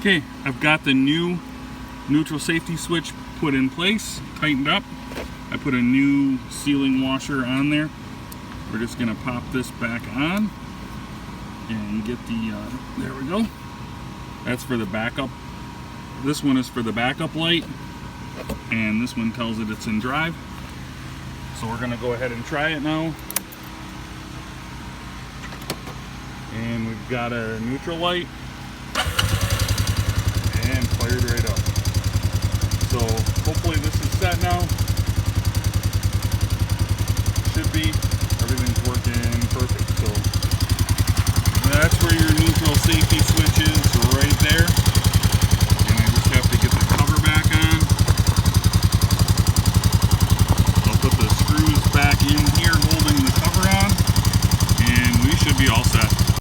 Okay, I've got the new neutral safety switch put in place, tightened up. I put a new sealing washer on there. We're just gonna pop this back on and get the, there we go. That's for the backup. This one is for the backup light, and this one tells it it's in drive. So we're gonna go ahead and try it now. And we've got a neutral light and fired right up. So hopefully this is set now. Should be. Everything's working perfect. So that's where your neutral safety switch is